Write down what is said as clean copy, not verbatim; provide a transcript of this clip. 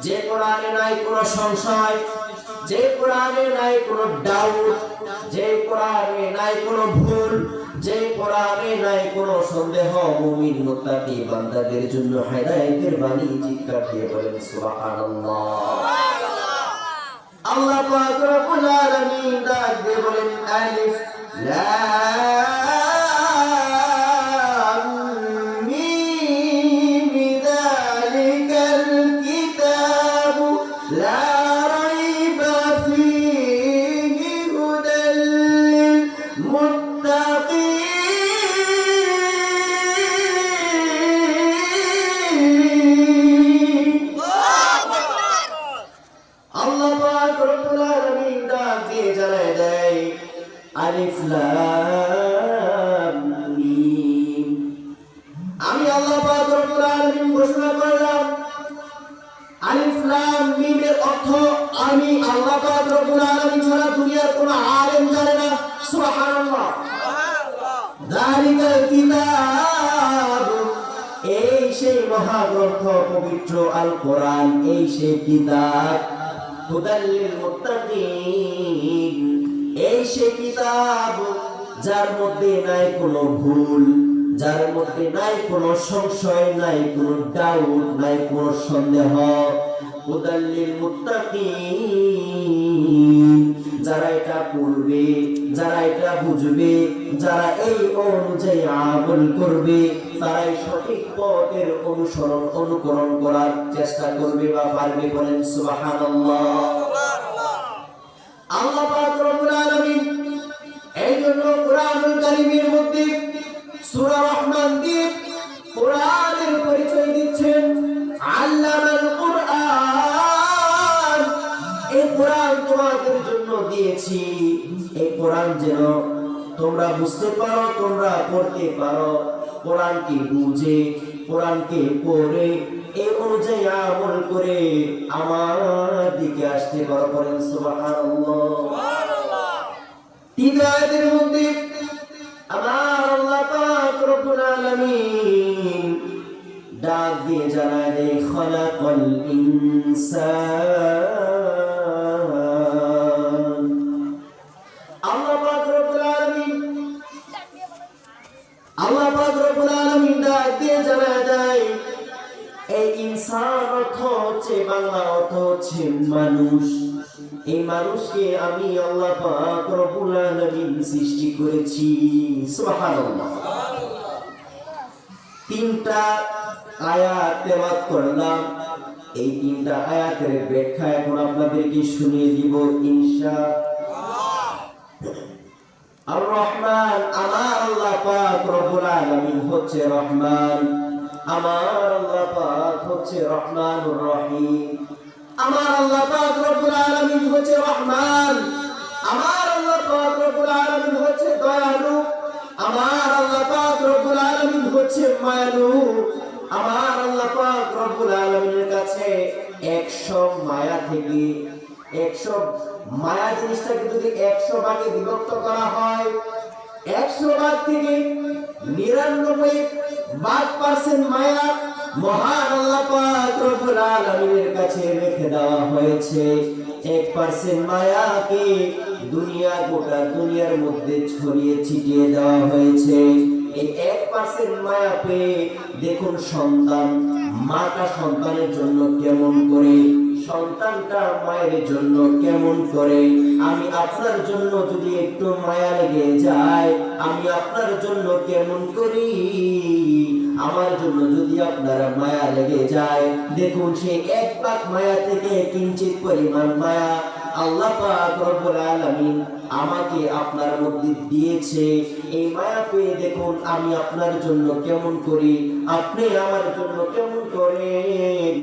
যে কোরআনে নাই কোনো সংশয়, যে কোরআনে নাই কোনো ডাউট, যে কোরআনে নাই কোনো ভুল, যে কোরআনে নাই কোনো সন্দেহ, মুমিন মুত্তাকি বান্দাদের জন্য হেদায়েতের বাণী। চিৎকার দিয়ে বলেন সুবহানাল্লাহ। আল্লাহ পাক রব্বুল আলামিন ডাক দিয়ে বলেন আলিফ লাম মিম যালিকাল কিতাবু লা রাইবা ফীহি হুদাল লিল মুত্তাকিন। আল্লাহ পাক রব্বুল আলামিন ডাক দিয়ে জানায় দেয় আলিফ লাম মিম। আমি আল্লাহ পাক রব্বুল আলামিন ঘোষণা করলাম আলিফ লাম মিমের অর্থ আমি আল্লাহ পাক রব্বুল আলামিন ছাড়া দুনিয়ার কোনো আলেম জানে না। সুবহানাল্লাহ। যালিকাল কিতাব, এই সেই মহাগ্রন্থ পবিত্র আল কোরআন, এই সেই কিতাব হুদাল লিল মুত্তাকিন, এই সেই কিতাব যার মধ্যে নাই কোনো ভুল, যার মধ্যে নাই কোনো সংশয়, নাই কোনো ডাউট, নাই কোনো সন্দেহ। হুদাল লিল মুত্তাকিন, যারা এটা পড়বে, যারা এটা বুঝবে, যারা এই অনুযায়ী আমল করবে, তারাই সঠিক পথের অনুকরণ করার চেষ্টা করবে বা পারবে। বলেন সুবহানাল্লাহ। আল্লাহ পাক রব্বুল আলামিন এই জন্য কোরআনুল কারীমের মধ্যে সূরা রহমান দিয়ে কোরআনের পরিচয় দিচ্ছেন। আল্লামাল কোরআন, এই কোরআন তোমাদের জন্য দিয়েছি, এই কোরআন যেন তোমরা বুঝতে পারো, তোমরা পড়তে পারো, কোরআনকে বুঝে, কোরআনকে পড়ে, এই অনুযায়ী আমল করে আমার দিকে আসতে পারো। বলেন সুবহানাল্লাহ। তিন আয়াতের মধ্যে আমার আল্লাহ পাক রব্বুল আলামিন ডাক দিয়ে জানায় দেয় খালাকাল ইনসান। আল্লাহ পাক রব্বুল আলামিন ডাক দিয়ে জানায় দেয় এই ইনসান অর্থ হচ্ছে, বাংলা অর্থ হচ্ছে মানুষ। এই মানুষকে আমি আল্লাহ পাক রব্বুল আলামিন সৃষ্টি করেছি। সুবহানাল্লাহ। তিনটা আয়াত তেলাওয়াত করলাম, এই তিনটা আয়াতের ব্যাখ্যা এখন আপনাদেরকে শুনিয়ে দিব ইনশাআল্লাহ। আর রহমান, আমার আল্লাহ পাক রব্বুল আলামিন হচ্ছে রহমান, আমার আল্লাহ পাক হচ্ছে রহমানুর রহিম। আমার আল্লাহ পাক রব্বুল আলামিন হচ্ছে রহমান, আমার আল্লাহ পাক রব্বুল আলামিন হচ্ছে দয়ালু, আমার আল্লাহ পাক রব্বুল আলামিন হচ্ছে মায়ালু। আমার আল্লাহ পাক রব্বুল আলামিনের কাছে 100 মায়া থেকে 100 মায়া জিনিসটাকে যদি 100 ভাগে বিভক্ত করা হয়, 100 ভাগ থেকে 99% মায়া মহান আল্লাহ পাক রব্বুল আলামিনের কাছে রেখে দেওয়া হয়েছে। 1% মায়াকে গোটা দুনিয়ার মধ্যে ছড়িয়ে ছিটিয়ে দেওয়া হয়েছে। এই 1% মায়া পেয়ে দেখুন সন্তান, মাটা সন্তানের জন্য কেমন করে, সন্তানটা মায়ের জন্য কেমন করে। আমি আপনার জন্য যদি একটু মায়া লেগে যায়, আমি আপনার জন্য কেমন করি, আমার জন্য যদি আপনার মায়া লেগে যায়, দেখুন সেই 1 ভাগ মায়া থেকে কিঞ্চিত পরিমাণ মায়া আল্লাহ পাক রব্বুল আলামিন আমাকে আপনার মধ্যে দিয়েছে। এই মায়া পেয়ে দেখুন আমি আপনার জন্য কেমন করি, আপনি আমার জন্য কেমন করেন।